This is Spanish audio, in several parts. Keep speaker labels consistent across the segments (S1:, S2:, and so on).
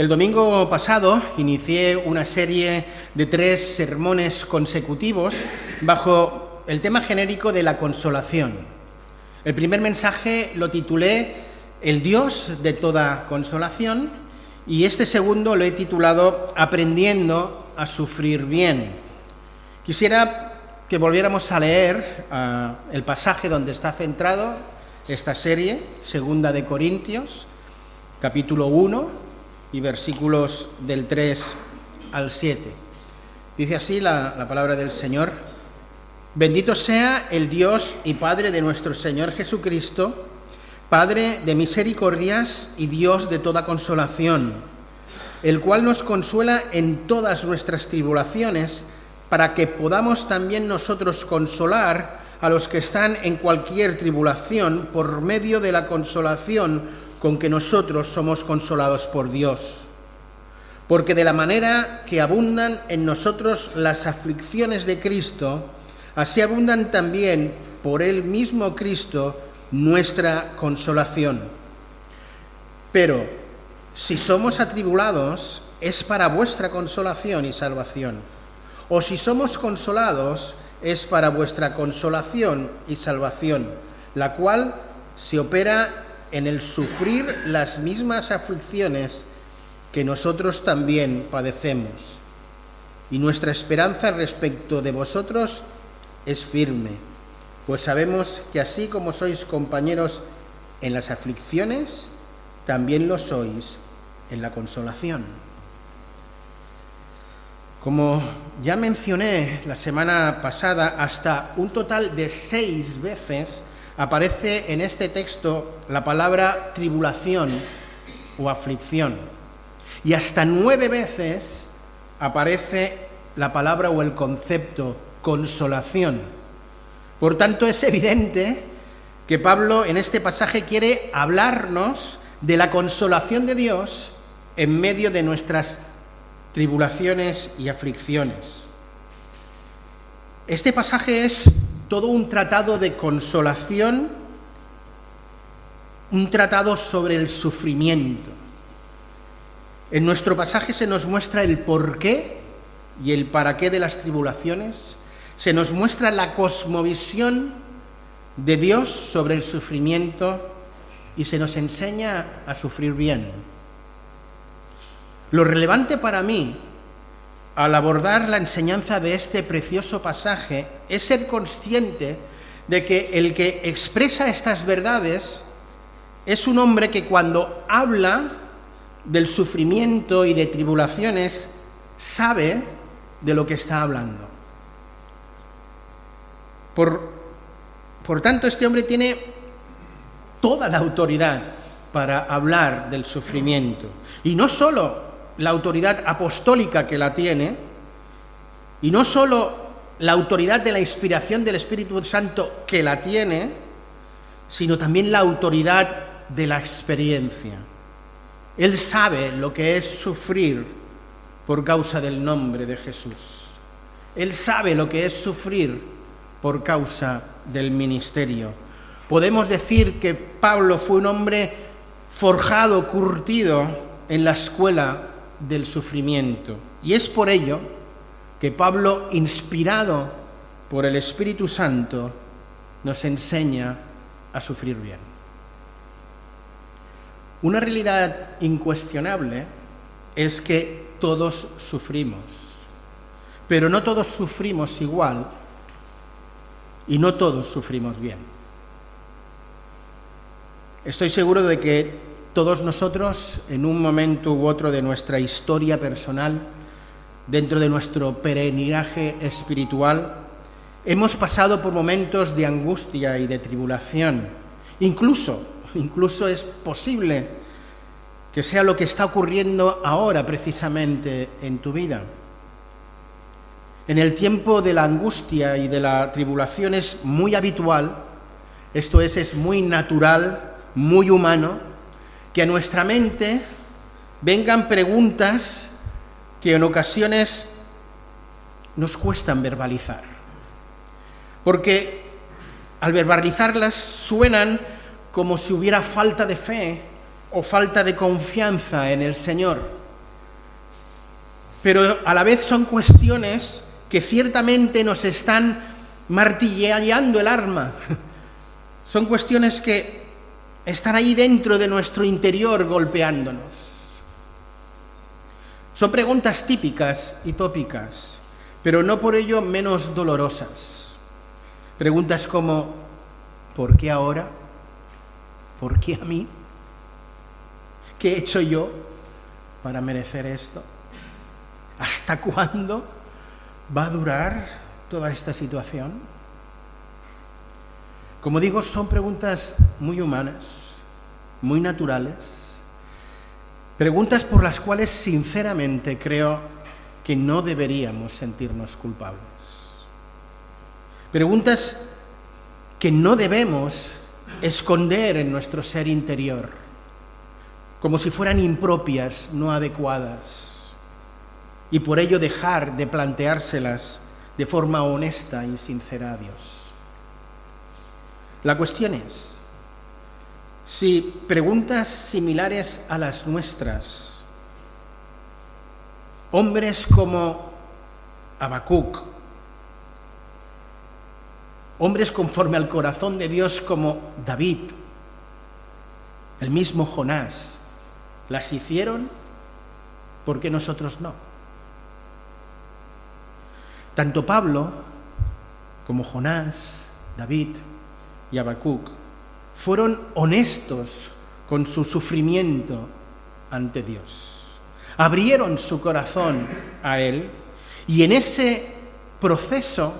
S1: El domingo pasado inicié una serie de 3 sermones consecutivos bajo el tema genérico de la consolación. El primer mensaje lo titulé El Dios de toda consolación y este segundo lo he titulado Aprendiendo a sufrir bien. Quisiera que volviéramos a leer el pasaje donde está centrado esta serie, 2 de Corintios, capítulo 1 y versículos del 3 al 7. Dice así la palabra del Señor: Bendito sea el Dios y Padre de nuestro Señor Jesucristo, Padre de misericordias y Dios de toda consolación, el cual nos consuela en todas nuestras tribulaciones, para que podamos también nosotros consolar a los que están en cualquier tribulación por medio de la consolación con que nosotros somos consolados por Dios. Porque de la manera que abundan en nosotros las aflicciones de Cristo, así abundan también por el mismo Cristo nuestra consolación. Pero si somos atribulados, es para vuestra consolación y salvación. O si somos consolados, es para vuestra consolación y salvación, la cual se opera en el sufrir las mismas aflicciones que nosotros también padecemos. Y nuestra esperanza respecto de vosotros es firme, pues sabemos que así como sois compañeros en las aflicciones, también lo sois en la consolación. Como ya mencioné la semana pasada, hasta un total de 6 veces aparece en este texto la palabra tribulación o aflicción. Y hasta 9 veces aparece la palabra o el concepto consolación. Por tanto, es evidente que Pablo en este pasaje quiere hablarnos de la consolación de Dios en medio de nuestras tribulaciones y aflicciones. Este pasaje es todo un tratado de consolación, un tratado sobre el sufrimiento. En nuestro pasaje se nos muestra el porqué y el para qué de las tribulaciones, se nos muestra la cosmovisión de Dios sobre el sufrimiento y se nos enseña a sufrir bien. Lo relevante para mí, al abordar la enseñanza de este precioso pasaje, es ser consciente de que el que expresa estas verdades es un hombre que cuando habla del sufrimiento y de tribulaciones, sabe de lo que está hablando. Por tanto, este hombre tiene toda la autoridad para hablar del sufrimiento. Y no solo la autoridad apostólica que la tiene, y no solo la autoridad de la inspiración del Espíritu Santo que la tiene, sino también la autoridad de la experiencia. Él sabe lo que es sufrir por causa del nombre de Jesús. Él sabe lo que es sufrir por causa del ministerio. Podemos decir que Pablo fue un hombre forjado, curtido en la escuela del sufrimiento. Y es por ello que Pablo, inspirado por el Espíritu Santo, nos enseña a sufrir bien. Una realidad incuestionable es que todos sufrimos, pero no todos sufrimos igual y no todos sufrimos bien. Estoy seguro de que todos nosotros, en un momento u otro de nuestra historia personal, dentro de nuestro peregrinaje espiritual, hemos pasado por momentos de angustia y de tribulación. Incluso es posible que sea lo que está ocurriendo ahora precisamente en tu vida. En el tiempo de la angustia y de la tribulación es muy habitual, esto es muy natural, muy humano, que a nuestra mente vengan preguntas que en ocasiones nos cuestan verbalizar. Porque al verbalizarlas suenan como si hubiera falta de fe o falta de confianza en el Señor. pero a la vez son cuestiones que ciertamente nos están martilleando el alma. Son cuestiones que están ahí dentro de nuestro interior golpeándonos. Son preguntas típicas y tópicas, pero no por ello menos dolorosas. Preguntas como, ¿por qué ahora? ¿Por qué a mí? ¿Qué he hecho yo para merecer esto? ¿Hasta cuándo va a durar toda esta situación? Como digo, son preguntas muy humanas, muy naturales, preguntas por las cuales sinceramente creo que no deberíamos sentirnos culpables. Preguntas que no debemos esconder en nuestro ser interior, como si fueran impropias, no adecuadas, y por ello dejar de planteárselas de forma honesta y sincera a Dios. La cuestión es, si preguntas similares a las nuestras, hombres como Habacuc, hombres conforme al corazón de Dios como David, el mismo Jonás, las hicieron, ¿por qué nosotros no? Tanto Pablo como Jonás, David y Habacuc fueron honestos con su sufrimiento ante Dios. Abrieron su corazón a Él y en ese proceso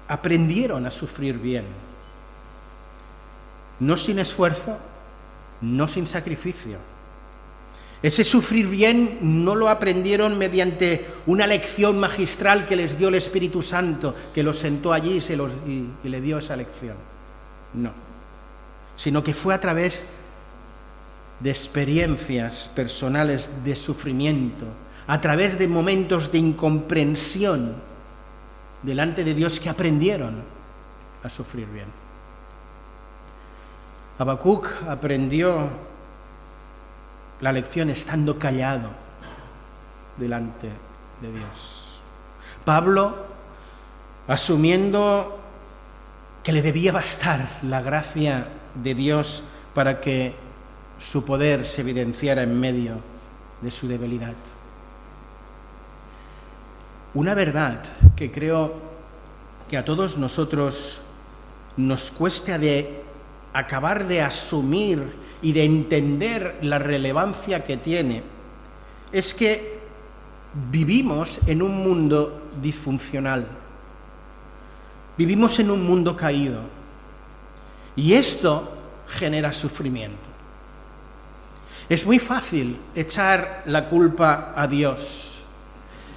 S1: aprendieron a sufrir bien. No sin esfuerzo, no sin sacrificio. Ese sufrir bien no lo aprendieron mediante una lección magistral que les dio el Espíritu Santo, que los sentó allí y le dio esa lección. No, sino que fue a través de experiencias personales de sufrimiento, a través de momentos de incomprensión delante de Dios que aprendieron a sufrir bien. Habacuc aprendió la lección estando callado delante de Dios. Pablo, asumiendo que le debía bastar la gracia de Dios para que su poder se evidenciara en medio de su debilidad. Una verdad que creo que a todos nosotros nos cuesta de acabar de asumir y de entender la relevancia que tiene, es que vivimos en un mundo disfuncional. Vivimos en un mundo caído y esto genera sufrimiento. Es muy fácil echar la culpa a Dios.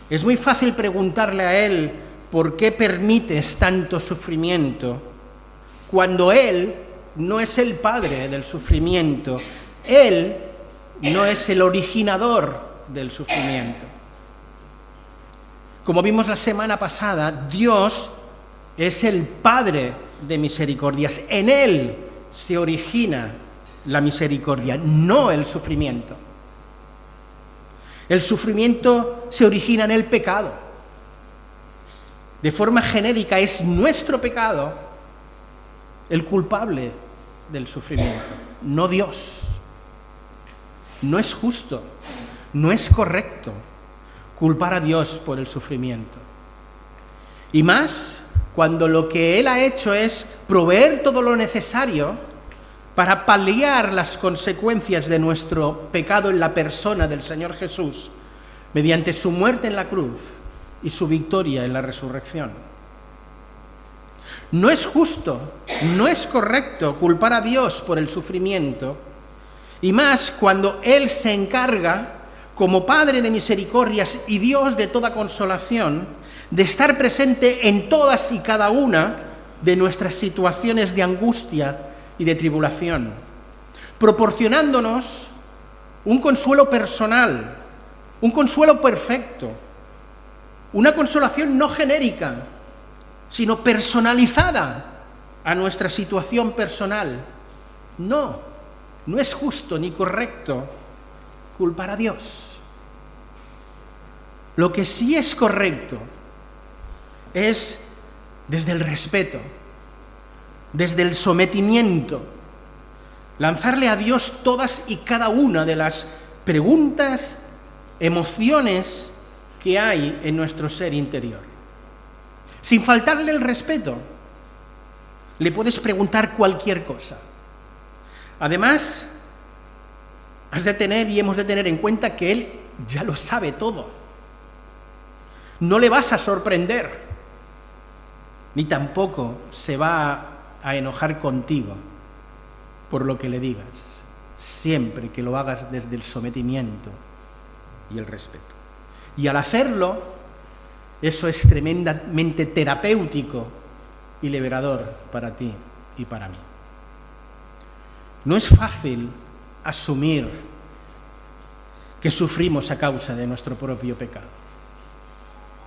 S1: Es muy fácil preguntarle a Él por qué permites tanto sufrimiento cuando Él no es el padre del sufrimiento. Él no es el originador del sufrimiento. Como vimos la semana pasada, Dios es el Padre de misericordias. En Él se origina la misericordia, no el sufrimiento. El sufrimiento se origina en el pecado. De forma genérica, es nuestro pecado el culpable del sufrimiento, no Dios. No es justo, no es correcto culpar a Dios por el sufrimiento. Y más cuando lo que Él ha hecho es proveer todo lo necesario para paliar las consecuencias de nuestro pecado en la persona del Señor Jesús, mediante su muerte en la cruz y su victoria en la resurrección. No es justo, no es correcto culpar a Dios por el sufrimiento, y más cuando Él se encarga, como Padre de misericordias y Dios de toda consolación, de estar presente en todas y cada una de nuestras situaciones de angustia y de tribulación, proporcionándonos un consuelo personal, un consuelo perfecto, una consolación no genérica, sino personalizada a nuestra situación personal. No es justo ni correcto culpar a Dios. Lo que sí es correcto es desde el respeto, desde el sometimiento, lanzarle a Dios todas y cada una de las preguntas, emociones que hay en nuestro ser interior. Sin faltarle el respeto, le puedes preguntar cualquier cosa. Además, has de tener y hemos de tener en cuenta que Él ya lo sabe todo. No le vas a sorprender, ni tampoco se va a enojar contigo por lo que le digas, siempre que lo hagas desde el sometimiento y el respeto. Y al hacerlo, eso es tremendamente terapéutico y liberador para ti y para mí. No es fácil asumir que sufrimos a causa de nuestro propio pecado,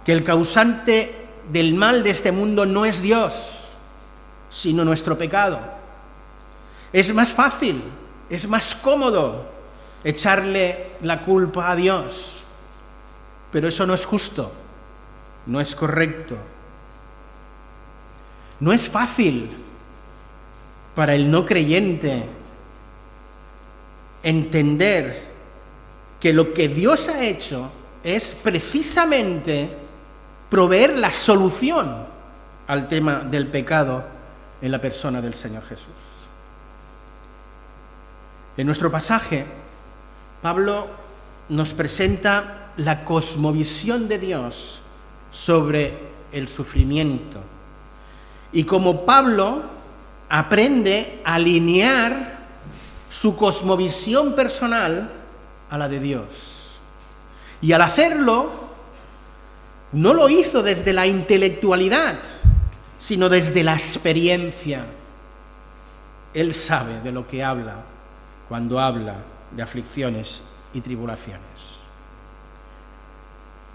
S1: que el causante del mal de este mundo no es Dios, sino nuestro pecado. Es más fácil, es más cómodo echarle la culpa a Dios, pero eso no es justo, no es correcto. No es fácil para el no creyente entender que lo que Dios ha hecho es precisamente proveer la solución al tema del pecado en la persona del Señor Jesús. En nuestro pasaje, Pablo nos presenta la cosmovisión de Dios sobre el sufrimiento. Y como Pablo aprende a alinear su cosmovisión personal a la de Dios. Y al hacerlo, no lo hizo desde la intelectualidad, sino desde la experiencia. Él sabe de lo que habla cuando habla de aflicciones y tribulaciones.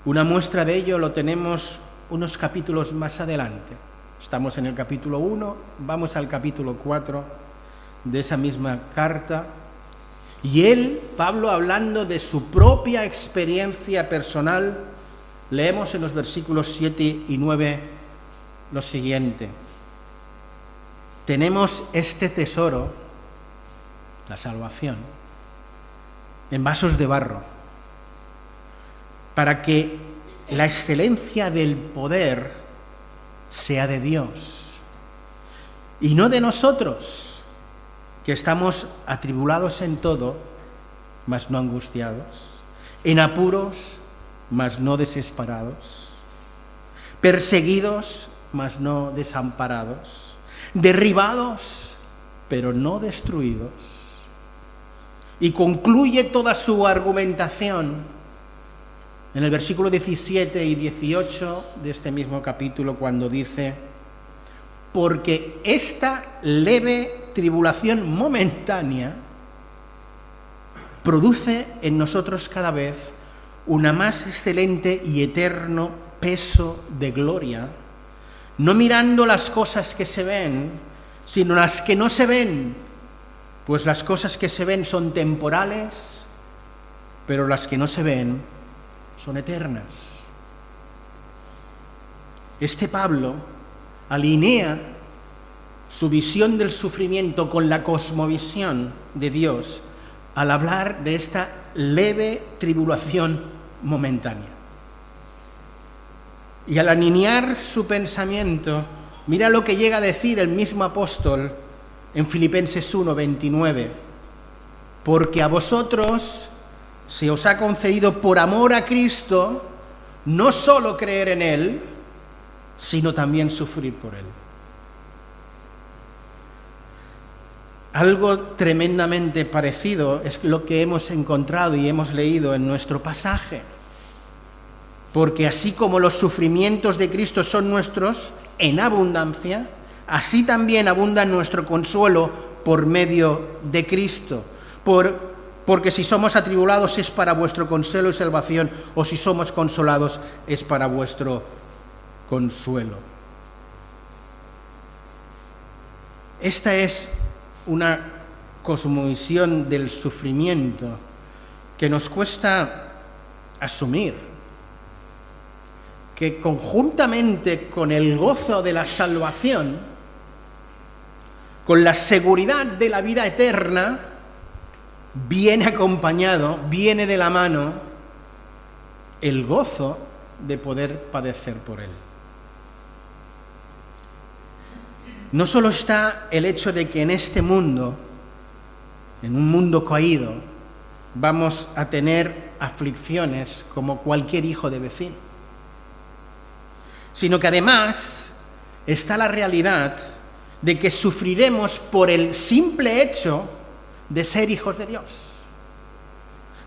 S1: Una muestra de ello lo tenemos unos capítulos más adelante. Estamos en el capítulo 1, vamos al capítulo 4 de esa misma carta. Y él, Pablo, hablando de su propia experiencia personal, leemos en los versículos 7 y 9 lo siguiente. Tenemos este tesoro, la salvación, en vasos de barro, para que la excelencia del poder sea de Dios y no de nosotros, que estamos atribulados en todo, mas no angustiados, en apuros, mas no desesperados, perseguidos, mas no desamparados, derribados, pero no destruidos. Y concluye toda su argumentación en el versículo 17 y 18 de este mismo capítulo, cuando dice: porque esta leve tribulación momentánea produce en nosotros cada vez una más excelente y eterno peso de gloria, no mirando las cosas que se ven, sino las que no se ven, pues las cosas que se ven son temporales, pero las que no se ven son eternas. Este Pablo alinea su visión del sufrimiento con la cosmovisión de Dios al hablar de esta leve tribulación momentánea. Y al alinear su pensamiento, mira lo que llega a decir el mismo apóstol en Filipenses 1:29. Porque a vosotros se os ha concedido por amor a Cristo no solo creer en Él, sino también sufrir por Él. Algo tremendamente parecido es lo que hemos encontrado y hemos leído en nuestro pasaje. Porque así como los sufrimientos de Cristo son nuestros en abundancia, así también abunda nuestro consuelo por medio de Cristo. Porque si somos atribulados es para vuestro consuelo y salvación, o si somos consolados es para vuestro consuelo. Esta es una cosmovisión del sufrimiento que nos cuesta asumir, que conjuntamente con el gozo de la salvación, con la seguridad de la vida eterna, viene acompañado, viene de la mano el gozo de poder padecer por Él. No solo está el hecho de que en este mundo, en un mundo caído, vamos a tener aflicciones como cualquier hijo de vecino, sino que además está la realidad de que sufriremos por el simple hecho de ser hijos de Dios,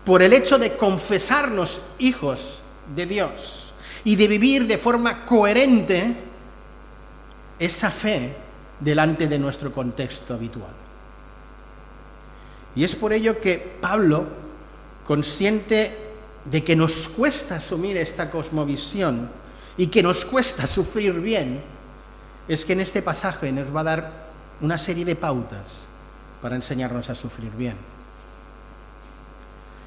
S1: por el hecho de confesarnos hijos de Dios y de vivir de forma coherente esa fe delante de nuestro contexto habitual. Y es por ello que Pablo, consciente de que nos cuesta asumir esta cosmovisión y que nos cuesta sufrir bien, es que en este pasaje nos va a dar una serie de pautas para enseñarnos a sufrir bien.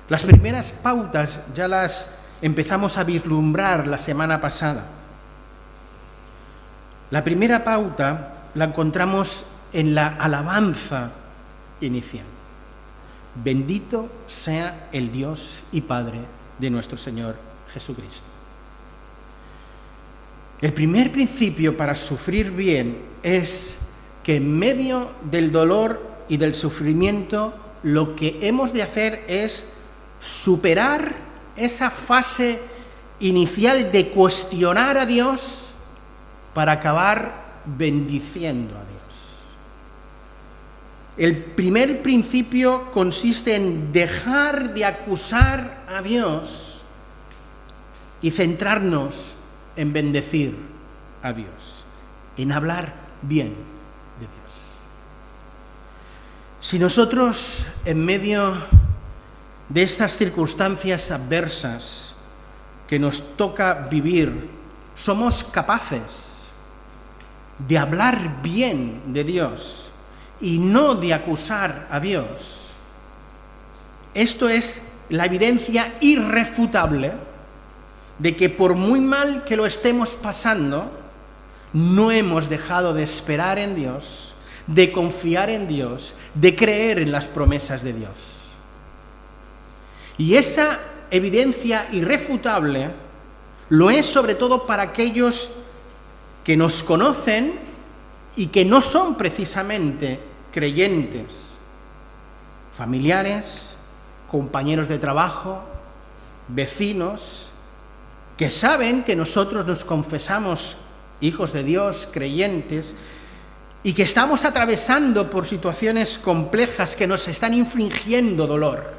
S1: Las primeras pautas ya las empezamos a vislumbrar la semana pasada. La primera pauta la encontramos en la alabanza inicial. Bendito sea el Dios y Padre de nuestro Señor Jesucristo. El primer principio para sufrir bien es que en medio del dolor y del sufrimiento lo que hemos de hacer es superar esa fase inicial de cuestionar a Dios para acabar bendiciendo a Dios. El primer principio consiste en dejar de acusar a Dios y centrarnos en bendecir a Dios, en hablar bien de Dios. Si nosotros, en medio de estas circunstancias adversas que nos toca vivir, somos capaces de hablar bien de Dios y no de acusar a Dios, esto es la evidencia irrefutable de que por muy mal que lo estemos pasando, no hemos dejado de esperar en Dios, de confiar en Dios, de creer en las promesas de Dios. Y esa evidencia irrefutable lo es sobre todo para aquellos que nos conocen y que no son precisamente creyentes, familiares, compañeros de trabajo, vecinos, que saben que nosotros nos confesamos hijos de Dios, creyentes, y que estamos atravesando por situaciones complejas que nos están infligiendo dolor.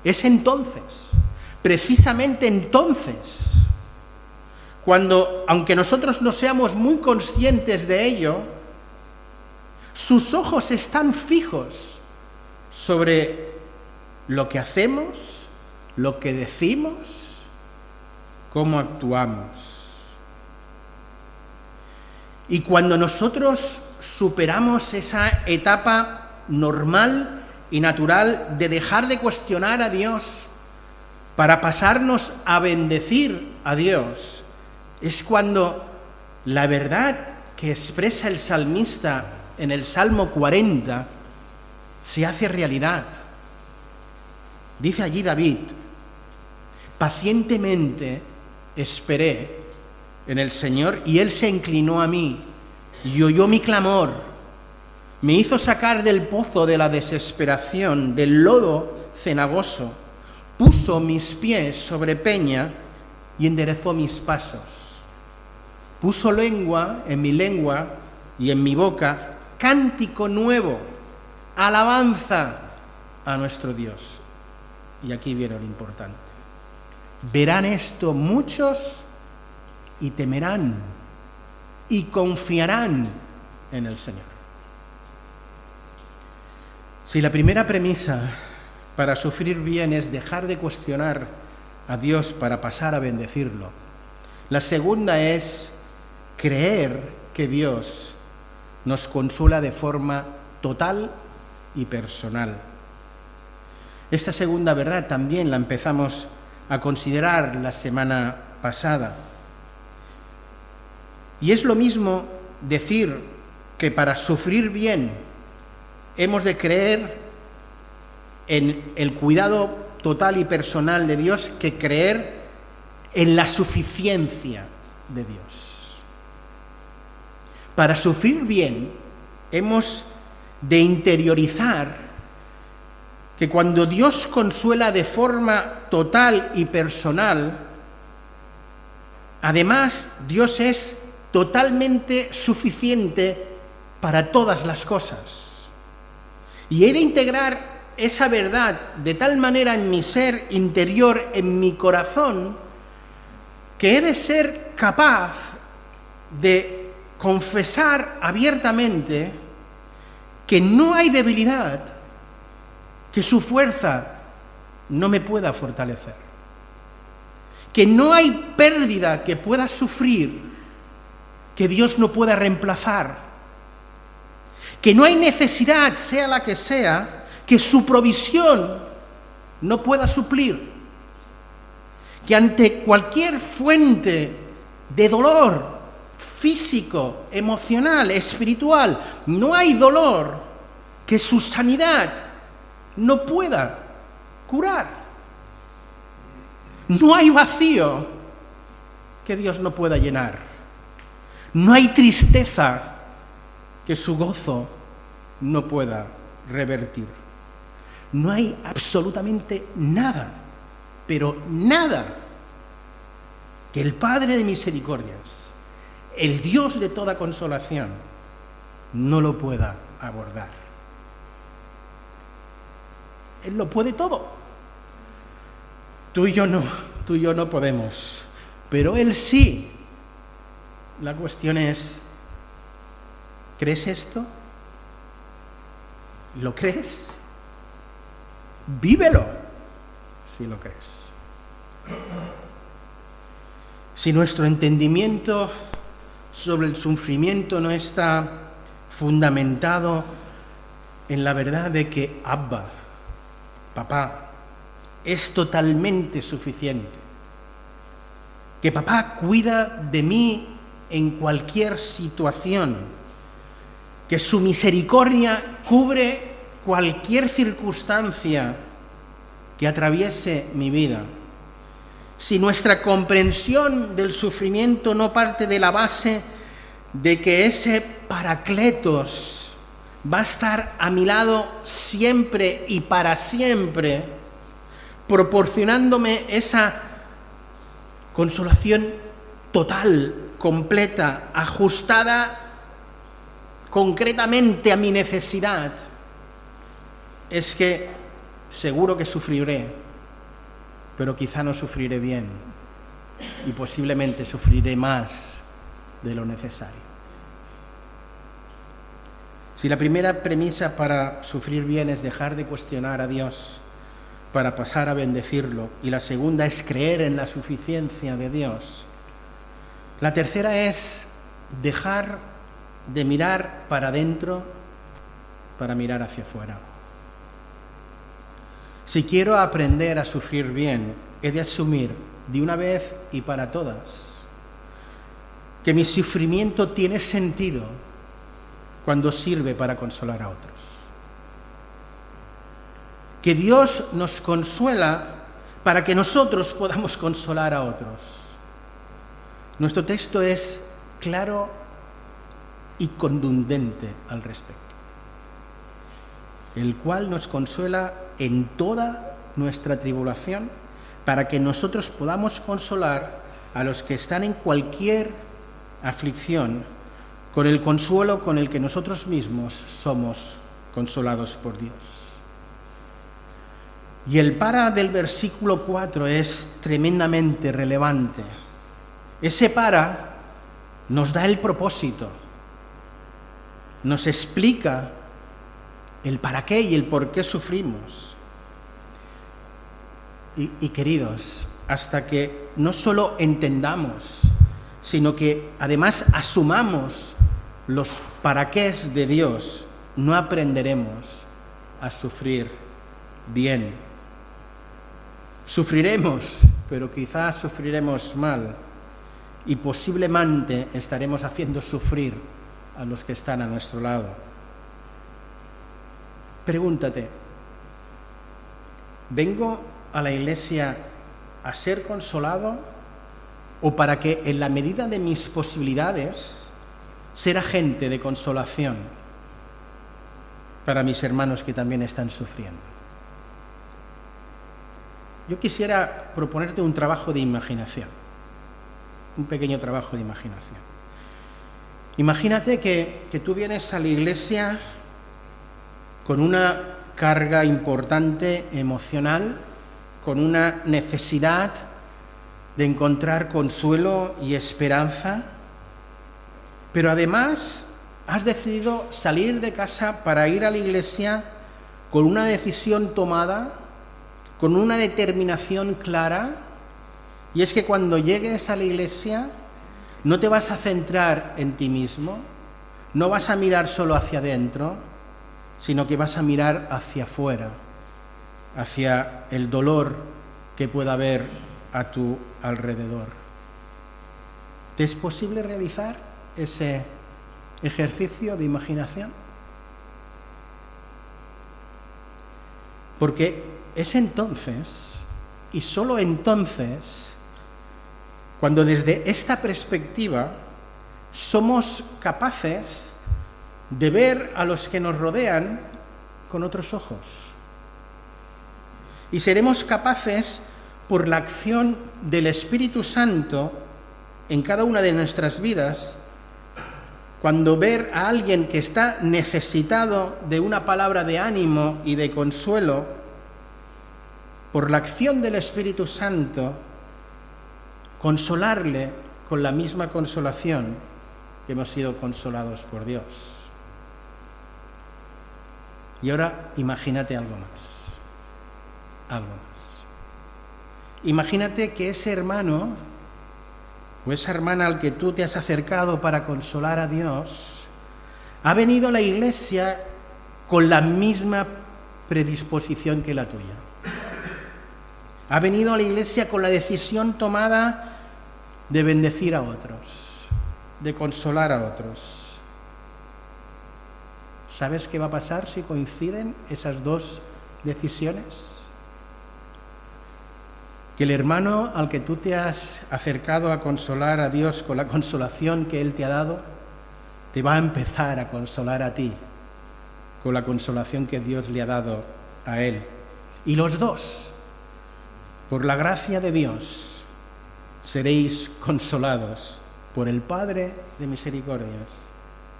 S1: Es entonces, precisamente entonces, cuando, aunque nosotros no seamos muy conscientes de ello, sus ojos están fijos sobre lo que hacemos, lo que decimos, cómo actuamos. Y cuando nosotros superamos esa etapa normal y natural de dejar de cuestionar a Dios para pasarnos a bendecir a Dios, es cuando la verdad que expresa el salmista en el Salmo 40 se hace realidad. Dice allí David: pacientemente esperé en el Señor y Él se inclinó a mí y oyó mi clamor. Me hizo sacar del pozo de la desesperación, del lodo cenagoso. Puso mis pies sobre peña y enderezó mis pasos. Puso lengua en mi lengua y en mi boca cántico nuevo, alabanza a nuestro Dios. Y aquí viene lo importante. Verán esto muchos y temerán y confiarán en el Señor. Si la primera premisa para sufrir bien es dejar de cuestionar a Dios para pasar a bendecirlo, la segunda es creer que Dios nos consuela de forma total y personal. Esta segunda verdad también la empezamos a considerar la semana pasada. Y es lo mismo decir que para sufrir bien hemos de creer en el cuidado total y personal de Dios que creer en la suficiencia de Dios. Para sufrir bien hemos de interiorizar que cuando Dios consuela de forma total y personal, además Dios es totalmente suficiente para todas las cosas. Y he de integrar esa verdad de tal manera en mi ser interior, en mi corazón, que he de ser capaz de confesar abiertamente que no hay debilidad que su fuerza no me pueda fortalecer, que no hay pérdida que pueda sufrir que Dios no pueda reemplazar, que no hay necesidad, sea la que sea, que su provisión no pueda suplir, que ante cualquier fuente de dolor físico, emocional, espiritual, no hay dolor que su sanidad no pueda curar. No hay vacío que Dios no pueda llenar. No hay tristeza que su gozo no pueda revertir. No hay absolutamente nada, pero nada, que el Padre de misericordias, el Dios de toda consolación, no lo pueda abordar. Él lo puede todo. Tú y yo no podemos, pero Él sí. La cuestión es, ¿crees esto? ¿Lo crees? Vívelo, si lo crees. Si nuestro entendimiento sobre el sufrimiento no está fundamentado en la verdad de que Abba, papá, es totalmente suficiente, que papá cuida de mí en cualquier situación, que su misericordia cubre cualquier circunstancia que atraviese mi vida. Si nuestra comprensión del sufrimiento no parte de la base de que ese Paracletos va a estar a mi lado siempre y para siempre, proporcionándome esa consolación total, completa, ajustada concretamente a mi necesidad, es que seguro que sufriré, pero quizá no sufriré bien y posiblemente sufriré más de lo necesario. Si la primera premisa para sufrir bien es dejar de cuestionar a Dios para pasar a bendecirlo, y la segunda es creer en la suficiencia de Dios, la tercera es dejar de mirar para adentro para mirar hacia afuera. Si quiero aprender a sufrir bien, he de asumir de una vez y para todas que mi sufrimiento tiene sentido cuando sirve para consolar a otros. Que Dios nos consuela para que nosotros podamos consolar a otros. Nuestro texto es claro y contundente al respecto, el cual nos consuela en toda nuestra tribulación para que nosotros podamos consolar a los que están en cualquier aflicción con el consuelo con el que nosotros mismos somos consolados por Dios. Y el para del versículo 4 es tremendamente relevante. Ese para nos da el propósito, nos explica el para qué y el por qué sufrimos. Y queridos, hasta que no solo entendamos, sino que además asumamos los para qué de Dios, no aprenderemos a sufrir bien. Sufriremos, pero quizás sufriremos mal y posiblemente estaremos haciendo sufrir a los que están a nuestro lado. Pregúntate, ¿vengo a la iglesia a ser consolado o para que, en la medida de mis posibilidades, ser agente de consolación para mis hermanos que también están sufriendo? Yo quisiera proponerte un trabajo de imaginación, un pequeño trabajo de imaginación. Imagínate que tú vienes a la iglesia con una carga importante emocional, con una necesidad de encontrar consuelo y esperanza, pero además has decidido salir de casa para ir a la iglesia con una decisión tomada, con una determinación clara, y es que cuando llegues a la iglesia no te vas a centrar en ti mismo, no vas a mirar solo hacia adentro, sino que vas a mirar hacia afuera, hacia el dolor que pueda haber a tu alrededor. ¿Te es posible realizar ese ejercicio de imaginación? Porque es entonces, y solo entonces, cuando desde esta perspectiva somos capaces de ver a los que nos rodean con otros ojos. Y seremos capaces, por la acción del Espíritu Santo en cada una de nuestras vidas, cuando ver a alguien que está necesitado de una palabra de ánimo y de consuelo, por la acción del Espíritu Santo, consolarle con la misma consolación que hemos sido consolados por Dios. Y ahora imagínate algo más. Imagínate que ese hermano o esa hermana al que tú te has acercado para consolar a Dios ha venido a la iglesia con la misma predisposición que la tuya. Ha venido a la iglesia con la decisión tomada de bendecir a otros, de consolar a otros. ¿Sabes qué va a pasar si coinciden esas dos decisiones? Que el hermano al que tú te has acercado a consolar a Dios con la consolación que Él te ha dado, te va a empezar a consolar a ti con la consolación que Dios le ha dado a Él. Y los dos, por la gracia de Dios, seréis consolados por el Padre de misericordias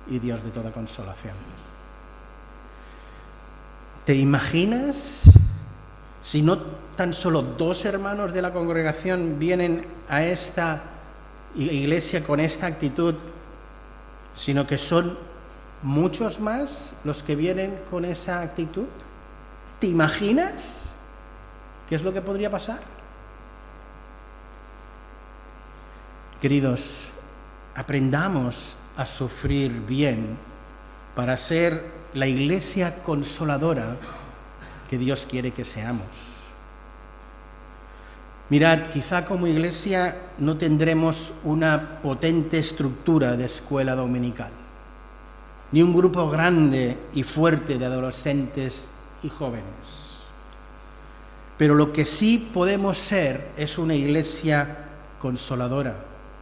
S1: y Dios de toda consolación. ¿Te imaginas si no tan solo dos hermanos de la congregación vienen a esta iglesia con esta actitud, sino que son muchos más los que vienen con esa actitud? ¿Te imaginas qué es lo que podría pasar? Queridos, aprendamos a sufrir bien para ser la iglesia consoladora que Dios quiere que seamos. Mirad, quizá como iglesia no tendremos una potente estructura de escuela dominical, ni un grupo grande y fuerte de adolescentes y jóvenes. Pero lo que sí podemos ser es una iglesia consoladora,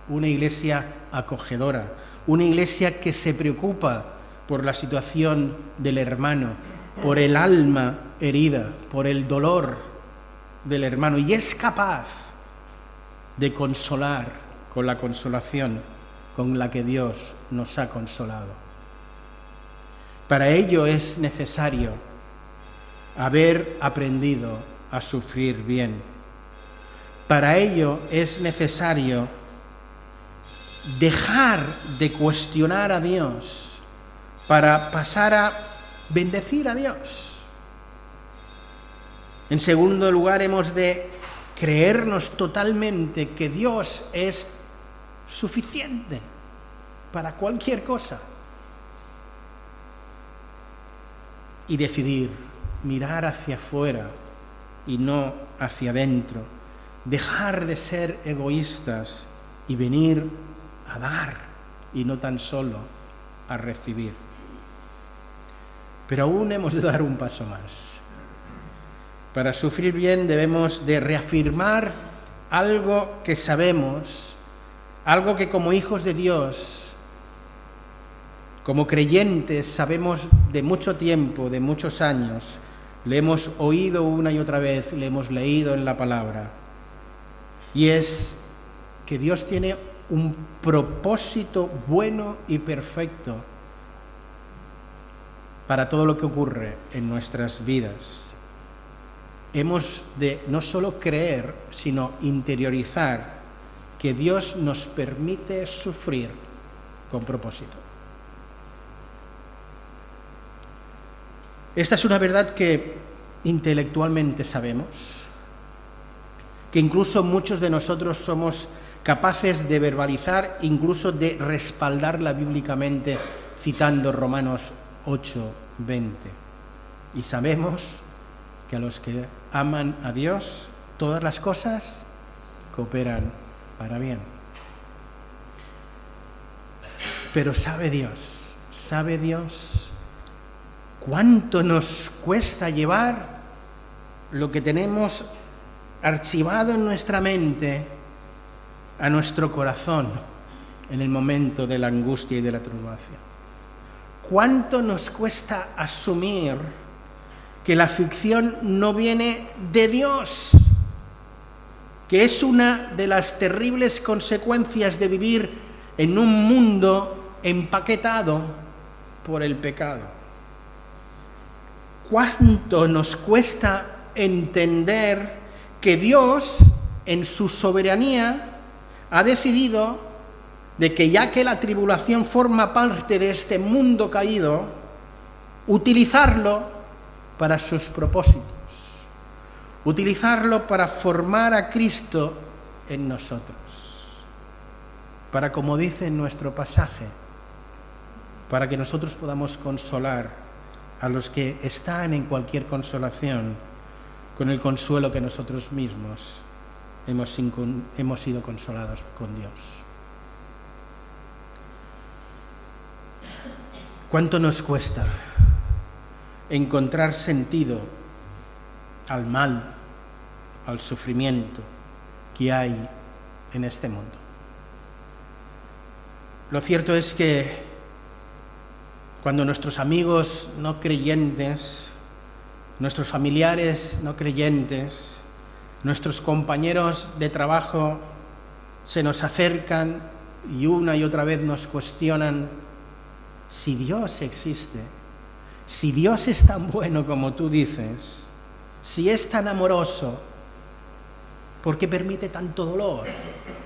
S1: una iglesia acogedora, una iglesia que se preocupa por la situación del hermano, por el alma herida, por el dolor del hermano, y es capaz de consolar con la consolación con la que Dios nos ha consolado. Para ello es necesario haber aprendido a sufrir bien. Para ello es necesario dejar de cuestionar a Dios para pasar a bendecir a Dios. En segundo lugar, hemos de creernos totalmente que Dios es suficiente para cualquier cosa y decidir mirar hacia afuera y no hacia adentro, dejar de ser egoístas y venir a dar y no tan solo a recibir. Pero aún hemos de dar un paso más. Para sufrir bien debemos de reafirmar algo que sabemos, algo que como hijos de Dios, como creyentes, sabemos de mucho tiempo, de muchos años, le hemos oído una y otra vez, le hemos leído en la palabra, y es que Dios tiene un propósito bueno y perfecto para todo lo que ocurre en nuestras vidas. Hemos de no solo creer, sino interiorizar que Dios nos permite sufrir con propósito. Esta es una verdad que intelectualmente sabemos, que incluso muchos de nosotros somos capaces de verbalizar, incluso de respaldarla bíblicamente, citando Romanos 8:20. Y sabemos que a los que aman a Dios, todas las cosas cooperan para bien. Pero sabe Dios cuánto nos cuesta llevar lo que tenemos archivado en nuestra mente a nuestro corazón en el momento de la angustia y de la tribulación. Cuánto nos cuesta asumir que la aflicción no viene de Dios, que es una de las terribles consecuencias de vivir en un mundo empaquetado por el pecado. Cuánto nos cuesta entender que Dios, en su soberanía, ha decidido de que ya que la tribulación forma parte de este mundo caído, utilizarlo para sus propósitos, utilizarlo para formar a Cristo en nosotros, para, como dice en nuestro pasaje, para que nosotros podamos consolar a los que están en cualquier consolación con el consuelo que nosotros mismos hemos sido consolados con Dios. ¿Cuánto nos cuesta encontrar sentido al mal, al sufrimiento que hay en este mundo? Lo cierto es que cuando nuestros amigos no creyentes, nuestros familiares no creyentes, nuestros compañeros de trabajo se nos acercan y una y otra vez nos cuestionan si Dios existe, si Dios es tan bueno como tú dices, si es tan amoroso, ¿por qué permite tanto dolor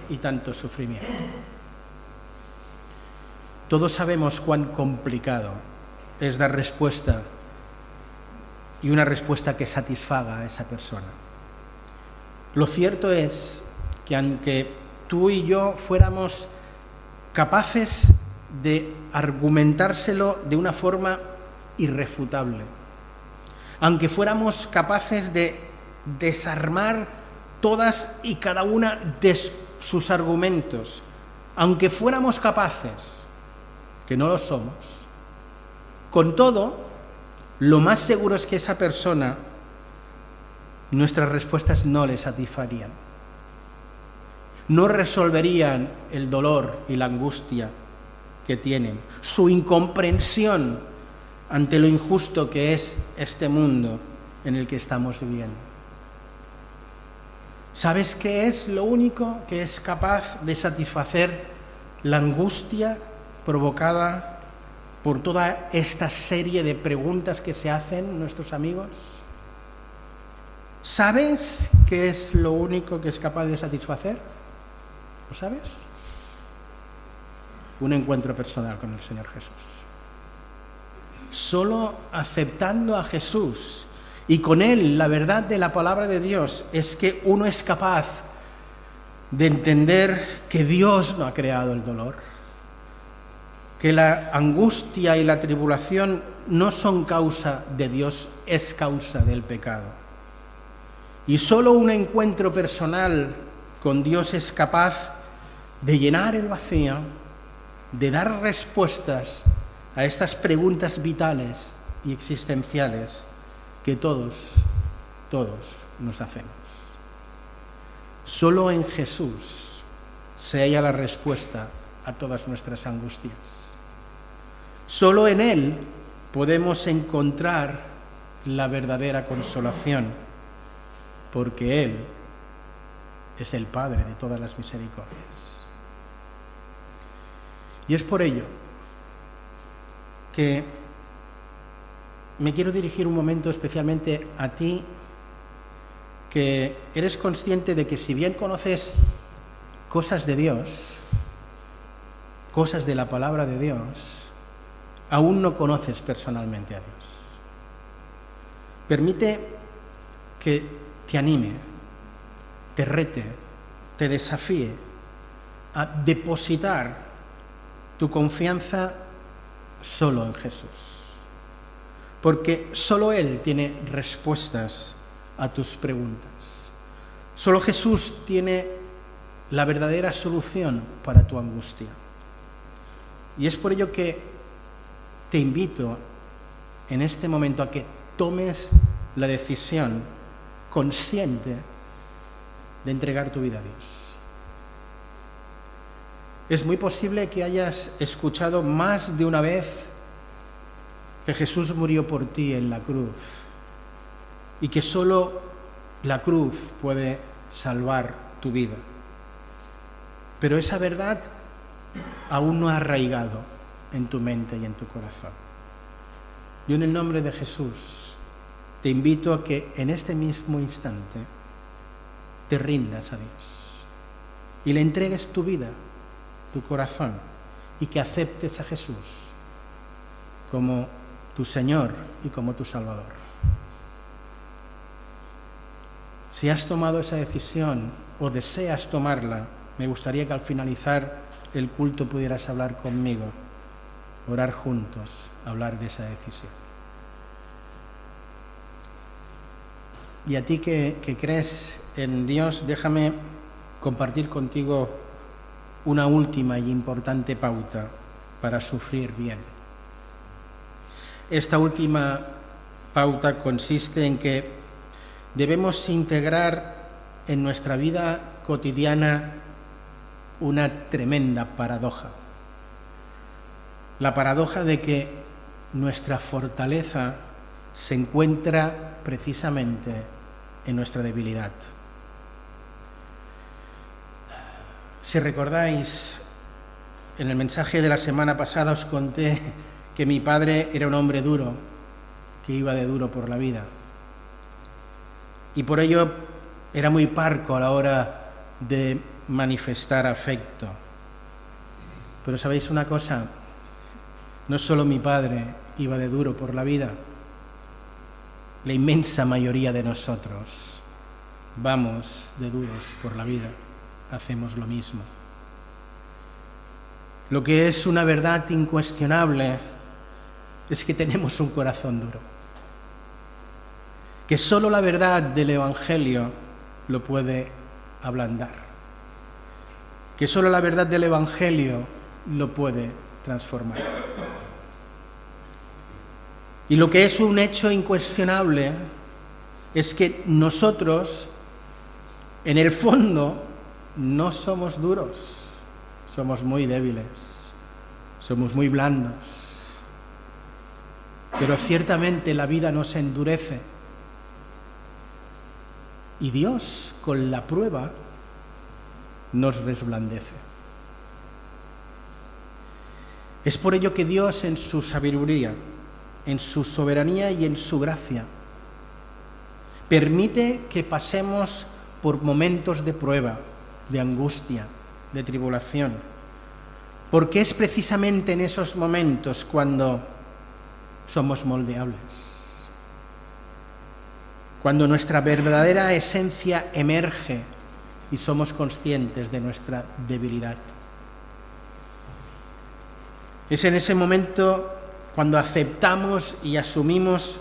S1: y tanto sufrimiento? Todos sabemos cuán complicado es dar respuesta, y una respuesta que satisfaga a esa persona. Lo cierto es que aunque tú y yo fuéramos capaces de argumentárselo de una forma irrefutable, aunque fuéramos capaces de desarmar todas y cada una de sus argumentos, aunque fuéramos capaces, que no lo somos, con todo, lo más seguro es que esa persona, nuestras respuestas no le satisfarían, no resolverían el dolor y la angustia que tienen, su incomprensión ante lo injusto que es este mundo en el que estamos viviendo. ¿Sabes qué es lo único que es capaz de satisfacer la angustia provocada por toda esta serie de preguntas que se hacen nuestros amigos? ¿Sabes qué es lo único que es capaz de satisfacer? ¿Lo sabes? Un encuentro personal con el Señor Jesús. Solo aceptando a Jesús y con Él la verdad de la palabra de Dios es que uno es capaz de entender que Dios no ha creado el dolor, que la angustia y la tribulación no son causa de Dios, es causa del pecado. Y solo un encuentro personal con Dios es capaz de llenar el vacío, de dar respuestas a estas preguntas vitales y existenciales que todos nos hacemos. Solo en Jesús se halla la respuesta a todas nuestras angustias. Solo en Él podemos encontrar la verdadera consolación, porque Él es el Padre de todas las misericordias. Y es por ello que me quiero dirigir un momento especialmente a ti, que eres consciente de que si bien conoces cosas de Dios, cosas de la palabra de Dios, aún no conoces personalmente a Dios. Permite que te anime, te rete, te desafíe a depositar tu confianza solo en Jesús, porque solo Él tiene respuestas a tus preguntas. Solo Jesús tiene la verdadera solución para tu angustia. Y es por ello que te invito en este momento a que tomes la decisión consciente de entregar tu vida a Dios. Es muy posible que hayas escuchado más de una vez que Jesús murió por ti en la cruz y que solo la cruz puede salvar tu vida. Pero esa verdad aún no ha arraigado en tu mente y en tu corazón. Yo en el nombre de Jesús te invito a que en este mismo instante te rindas a Dios y le entregues tu vida, tu corazón, y que aceptes a Jesús como tu Señor y como tu Salvador. Si has tomado esa decisión o deseas tomarla, me gustaría que al finalizar el culto pudieras hablar conmigo, orar juntos, hablar de esa decisión. Y a ti que crees en Dios, déjame compartir contigo una última y importante pauta para sufrir bien. Esta última pauta consiste en que debemos integrar en nuestra vida cotidiana una tremenda paradoja. La paradoja de que nuestra fortaleza se encuentra precisamente en nuestra debilidad. Si recordáis, en el mensaje de la semana pasada os conté que mi padre era un hombre duro, que iba de duro por la vida. Y por ello era muy parco a la hora de manifestar afecto. Pero ¿sabéis una cosa? No solo mi padre iba de duro por la vida, la inmensa mayoría de nosotros vamos de duros por la vida, hacemos lo mismo. Lo que es una verdad incuestionable es que tenemos un corazón duro, que solo la verdad del Evangelio lo puede ablandar, que solo la verdad del Evangelio lo puede transformar. Y lo que es un hecho incuestionable es que nosotros, en el fondo, no somos duros, somos muy débiles, somos muy blandos. Pero ciertamente la vida nos endurece. Y Dios, con la prueba, nos resblandece. Es por ello que Dios, en su sabiduría, en su soberanía y en su gracia, permite que pasemos por momentos de prueba, de angustia, de tribulación, porque es precisamente en esos momentos cuando somos moldeables, cuando nuestra verdadera esencia emerge y somos conscientes de nuestra debilidad. Es en ese momento cuando aceptamos y asumimos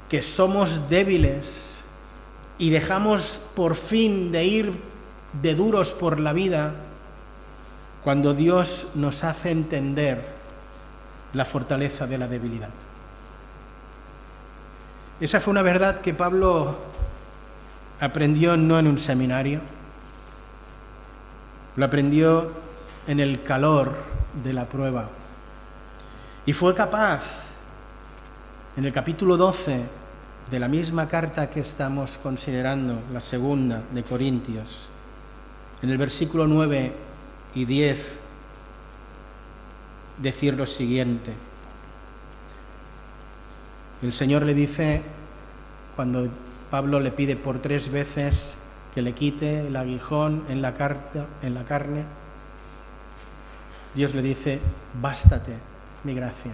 S1: que somos débiles y dejamos por fin de ir de duros por la vida cuando Dios nos hace entender la fortaleza de la debilidad. Esa fue una verdad que Pablo aprendió no en un seminario, lo aprendió en el calor de la prueba. Y fue capaz, en el capítulo 12 de la misma carta que estamos considerando, la segunda de Corintios, en el versículo 9 y 10, decir lo siguiente. El Señor le dice, cuando Pablo le pide por 3 veces que le quite el aguijón en la carne, Dios le dice, bástate mi gracia.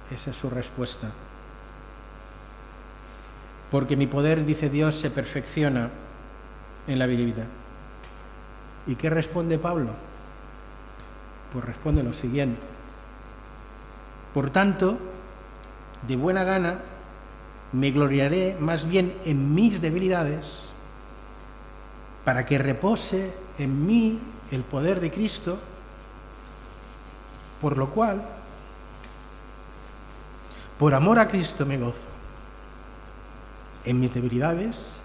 S1: Esa es su respuesta. Porque mi poder, dice Dios, se perfecciona en la debilidad. ¿Y qué responde Pablo? Pues responde lo siguiente. Por tanto, de buena gana, me gloriaré más bien en mis debilidades, para que repose en mí el poder de Cristo, por lo cual, por amor a Cristo me gozo, en mis debilidades,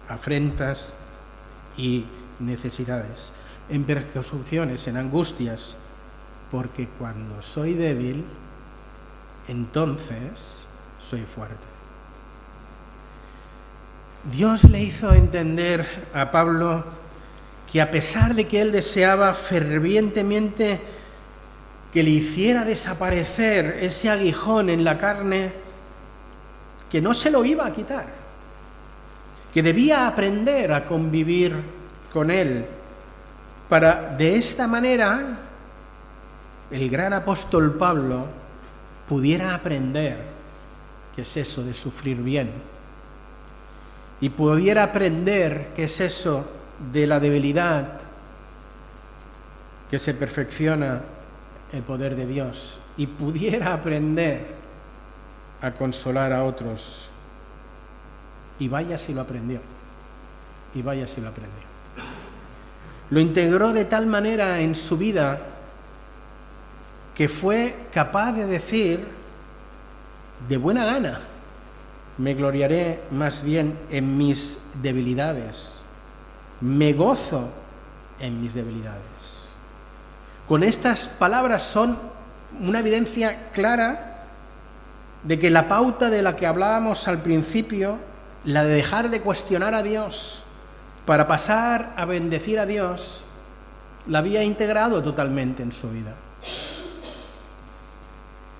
S1: afrentas y necesidades, en persecuciones, en angustias, porque cuando soy débil, entonces soy fuerte. Dios le hizo entender a Pablo que a pesar de que él deseaba fervientemente que le hiciera desaparecer ese aguijón en la carne, que no se lo iba a quitar, que debía aprender a convivir con él, para de esta manera el gran apóstol Pablo pudiera aprender qué es eso de sufrir bien y pudiera aprender qué es eso de la debilidad, que se perfecciona el poder de Dios, y pudiera aprender a consolar a otros. Y vaya si lo aprendió, y vaya si lo aprendió. Lo integró de tal manera en su vida que fue capaz de decir, de buena gana, me gloriaré más bien en mis debilidades, me gozo en mis debilidades. Con estas palabras son una evidencia clara de que la pauta de la que hablábamos al principio, la de dejar de cuestionar a Dios para pasar a bendecir a Dios, la había integrado totalmente en su vida.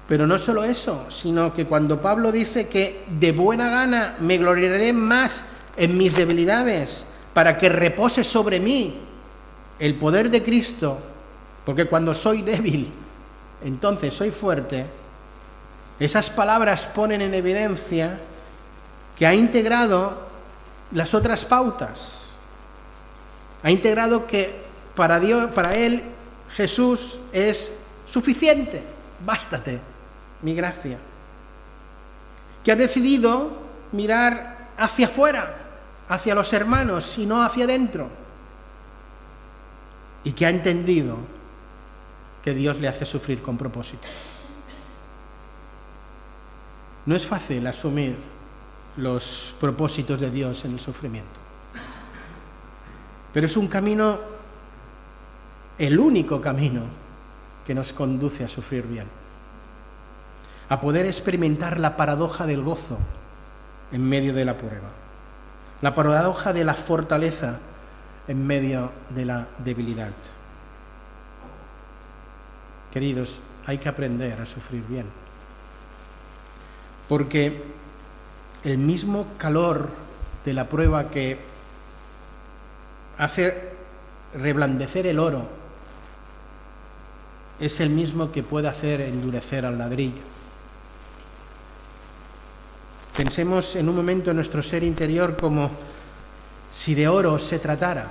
S1: Pero no solo eso, sino que cuando Pablo dice que de buena gana me gloriaré más en mis debilidades para que repose sobre mí el poder de Cristo, porque cuando soy débil, entonces soy fuerte, esas palabras ponen en evidencia que ha integrado las otras pautas. Ha integrado que para Dios, para él, Jesús es suficiente, bástate mi gracia. Que ha decidido mirar hacia afuera, hacia los hermanos y no hacia adentro. Y que ha entendido que Dios le hace sufrir con propósito. No es fácil asumir los propósitos de Dios en el sufrimiento. Pero es un camino, el único camino que nos conduce a sufrir bien, a poder experimentar la paradoja del gozo en medio de la prueba, la paradoja de la fortaleza en medio de la debilidad. Queridos, hay que aprender a sufrir bien, porque el mismo calor de la prueba que hace reblandecer el oro es el mismo que puede hacer endurecer al ladrillo. Pensemos en un momento en nuestro ser interior como si de oro se tratara,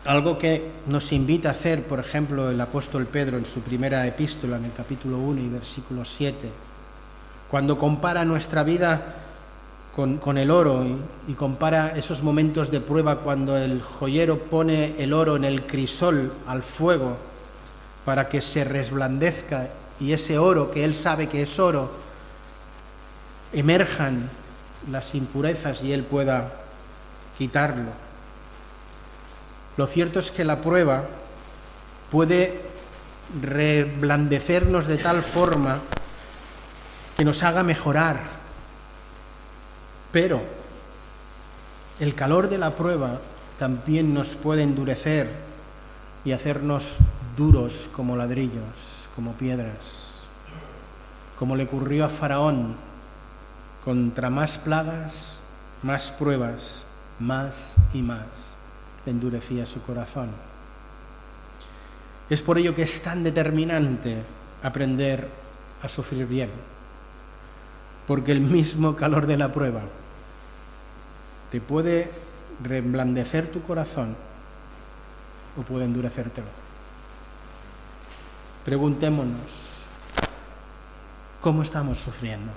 S1: algo que nos invita a hacer, por ejemplo, el apóstol Pedro en su primera epístola, en el capítulo 1 y versículo 7, cuando compara nuestra vida con el oro y compara esos momentos de prueba cuando el joyero pone el oro en el crisol al fuego para que se resplandezca y ese oro, que él sabe que es oro, emerjan las impurezas y él pueda quitarlo. Lo cierto es que la prueba puede reblandecernos de tal forma que nos haga mejorar, pero el calor de la prueba también nos puede endurecer y hacernos duros como ladrillos, como piedras, como le ocurrió a Faraón. Contra más plagas, más pruebas, más y más endurecía su corazón. Es por ello que es tan determinante aprender a sufrir bien, porque el mismo calor de la prueba te puede reblandecer tu corazón o puede endurecértelo. Preguntémonos, ¿cómo estamos sufriendo?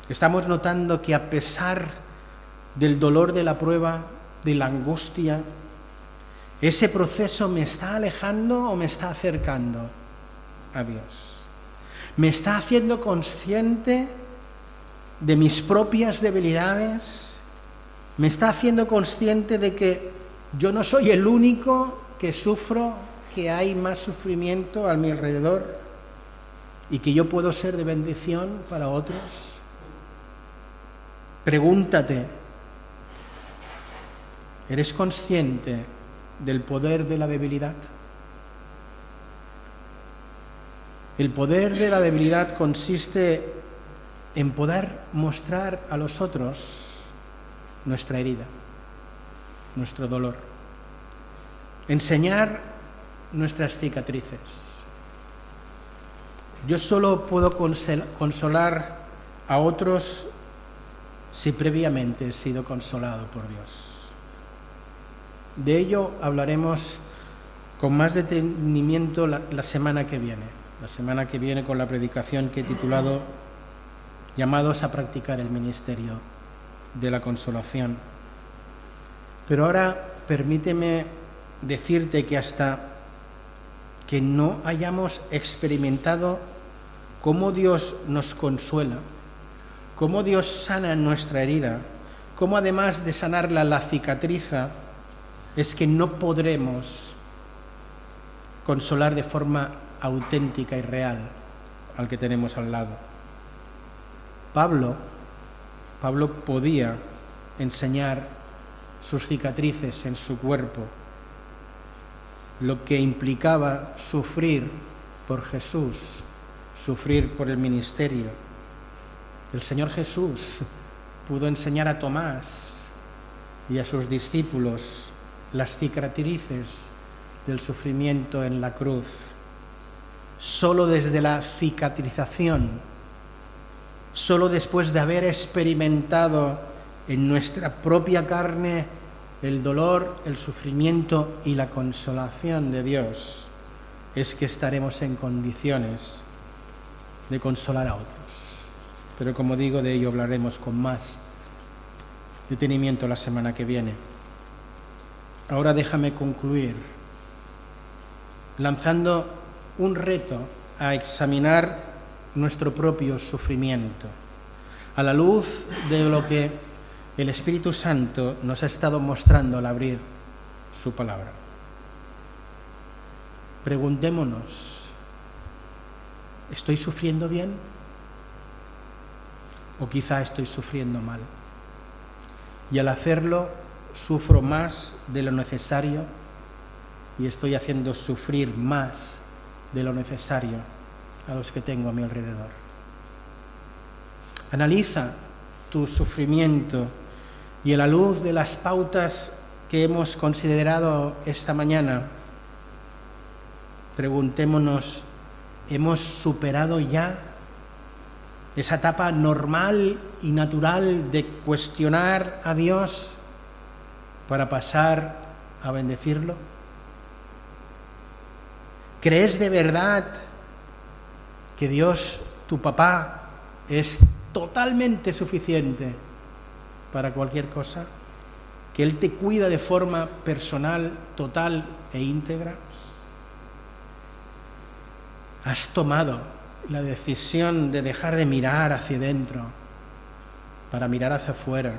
S1: Estamos notando que a pesar del dolor de la prueba, de la angustia, ese proceso me está alejando o me está acercando a Dios. Me está haciendo consciente de mis propias debilidades. Me está haciendo consciente de que yo no soy el único que sufro, que hay más sufrimiento a mi alrededor y que yo puedo ser de bendición para otros. Pregúntate, ¿eres consciente del poder de la debilidad? El poder de la debilidad consiste en poder mostrar a los otros nuestra herida, nuestro dolor, enseñar nuestras cicatrices. Yo solo puedo consolar a otros si previamente he sido consolado por Dios. De ello hablaremos con más detenimiento la semana que viene con la predicación que he titulado Llamados a practicar el ministerio de la consolación. Pero ahora permíteme decirte que hasta que no hayamos experimentado cómo Dios nos consuela, cómo Dios sana nuestra herida, cómo además de sanarla la cicatriza, es que no podremos consolar de forma auténtica y real al que tenemos al lado. Pablo podía enseñar sus cicatrices en su cuerpo, lo que implicaba sufrir por Jesús, sufrir por el ministerio. El Señor Jesús pudo enseñar a Tomás y a sus discípulos las cicatrices del sufrimiento en la cruz. Solo desde la cicatrización, solo después de haber experimentado en nuestra propia carne el dolor, el sufrimiento y la consolación de Dios, es que estaremos en condiciones de consolar a otros. Pero como digo, de ello hablaremos con más detenimiento la semana que viene. Ahora déjame concluir lanzando un reto a examinar nuestro propio sufrimiento a la luz de lo que el Espíritu Santo nos ha estado mostrando al abrir su palabra. Preguntémonos, ¿estoy sufriendo bien? ¿O quizá estoy sufriendo mal? Y al hacerlo, sufro más de lo necesario y estoy haciendo sufrir más de lo necesario a los que tengo a mi alrededor. Analiza tu sufrimiento y a la luz de las pautas que hemos considerado esta mañana, preguntémonos, ¿hemos superado ya esa etapa normal y natural de cuestionar a Dios para pasar a bendecirlo? ¿Crees de verdad que Dios, tu papá, es totalmente suficiente para cualquier cosa, que Él te cuida de forma personal, total e íntegra. Has tomado la decisión de dejar de mirar hacia dentro para mirar hacia afuera.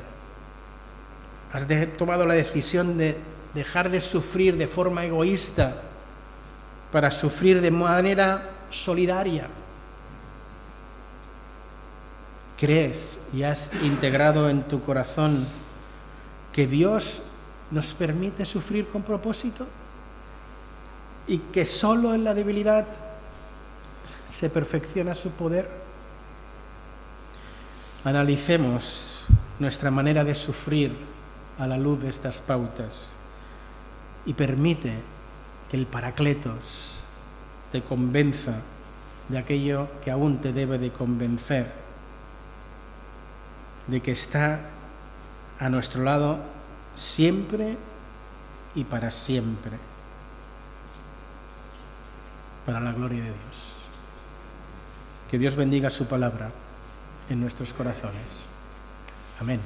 S1: Has tomado la decisión de dejar de sufrir de forma egoísta para sufrir de manera solidaria. ¿Crees y has integrado en tu corazón que Dios nos permite sufrir con propósito? ¿Y que solo en la debilidad se perfecciona su poder? Analicemos nuestra manera de sufrir a la luz de estas pautas y permite que el Paracletos te convenza de aquello que aún te debe de convencer, de que está a nuestro lado siempre y para siempre, para la gloria de Dios. Que Dios bendiga su palabra en nuestros corazones. Amén.